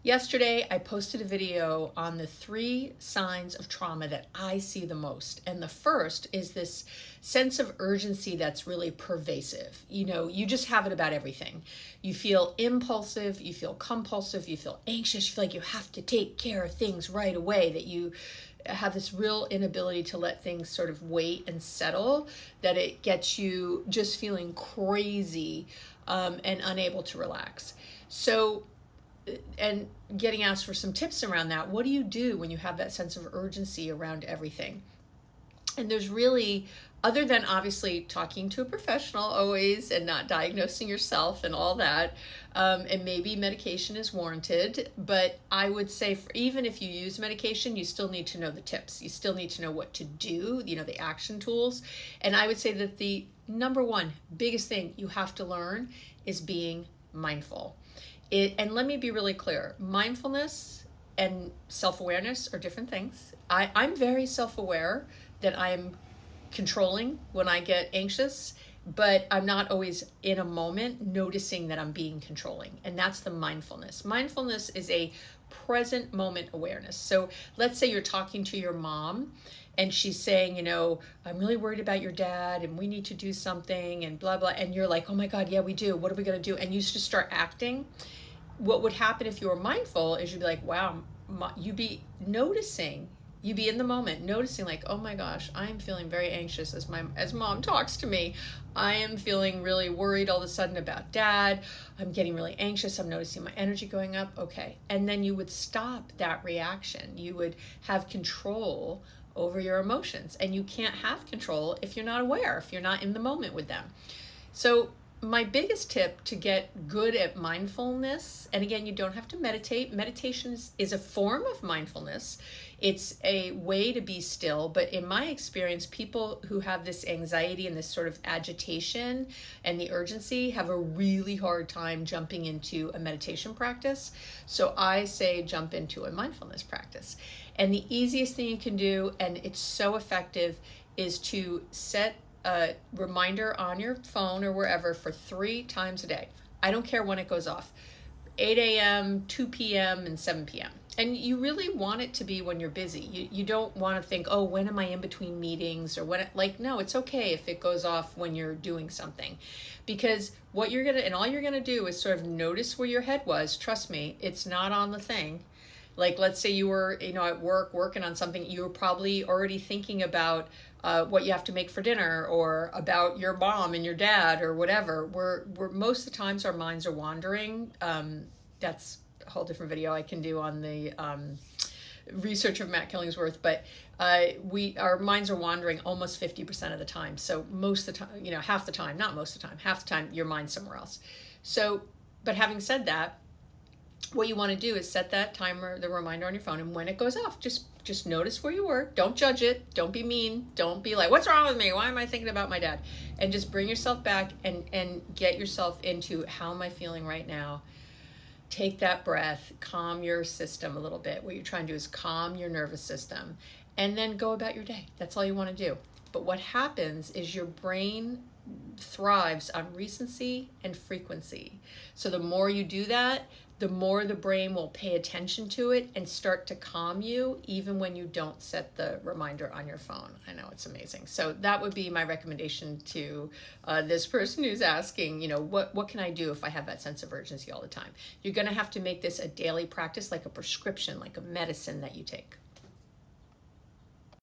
Yesterday, I posted a video on the 3 signs of trauma that I see the most. And the first is this sense of urgency that's really pervasive. You know, you just have it about everything. You feel impulsive, you feel compulsive, you feel anxious, you feel like you have to take care of things right away, that you have this real inability to let things sort of wait and settle, that it gets you just feeling crazy and unable to relax. So, and getting asked for some tips around that. What do you do when you have that sense of urgency around everything? And there's really, other than obviously talking to a professional always and not diagnosing yourself and all that, and maybe medication is warranted, but I would say even if you use medication, you still need to know the tips. You still need to know what to do, you know, the action tools. And I would say that the number one biggest thing you have to learn is being mindful. And let me be really clear, mindfulness and self-awareness are different things. I'm very self-aware that I'm controlling when I get anxious, but I'm not always in a moment noticing that I'm being controlling. And that's the mindfulness. Mindfulness is a present moment awareness. So let's say you're talking to your mom and she's saying, you know, I'm really worried about your dad and we need to do something and blah, blah. And you're like, oh my God, yeah, we do. What are we going to do? And you just start acting. What would happen if you were mindful is you'd be like, wow, you'd be noticing, you'd be in the moment noticing like, oh my gosh, I'm feeling very anxious as mom talks to me. I am feeling really worried all of a sudden about dad. I'm getting really anxious. I'm noticing my energy going up. Okay. And then you would stop that reaction. You would have control over your emotions, and you can't have control if you're not aware, if you're not in the moment with them. So my biggest tip to get good at mindfulness, and again, you don't have to meditate. Meditation is a form of mindfulness. It's a way to be still, but in my experience, people who have this anxiety and this sort of agitation and the urgency have a really hard time jumping into a meditation practice. So I say jump into a mindfulness practice. And the easiest thing you can do, and it's so effective, is to set a reminder on your phone or wherever for 3 times a day. I don't care when it goes off. 8 a.m., 2 p.m., and 7 p.m. And you really want it to be when you're busy. You don't want to think, oh, when am I in between meetings? Or when, no, it's okay if it goes off when you're doing something. Because what you're going to, and all you're going to do is sort of notice where your head was. Trust me, it's not on the thing. Like, let's say you were, at work working on something, you were probably already thinking about what you have to make for dinner, or about your mom and your dad, or whatever. We're most of the times our minds are wandering. That's a whole different video I can do on the research of Matt Killingsworth, but our minds are wandering almost 50% of the time. So most of the time, half the time, not most of the time, half the time, your mind's somewhere else. So, but having said that, what you want to do is set that timer, the reminder on your phone, and when it goes off, just notice where you were. Don't judge it. Don't be mean. Don't be like, what's wrong with me? Why am I thinking about my dad? And just bring yourself back and get yourself into, how am I feeling right now? Take that breath, calm your system a little bit. What you're trying to do is calm your nervous system, and then go about your day. That's all you want to do. But what happens is your brain thrives on recency and frequency. So the more you do that, the more the brain will pay attention to it and start to calm you, even when you don't set the reminder on your phone. I know, it's amazing. So that would be my recommendation to this person who's asking, what can I do if I have that sense of urgency all the time? You're going to have to make this a daily practice, like a prescription, like a medicine that you take.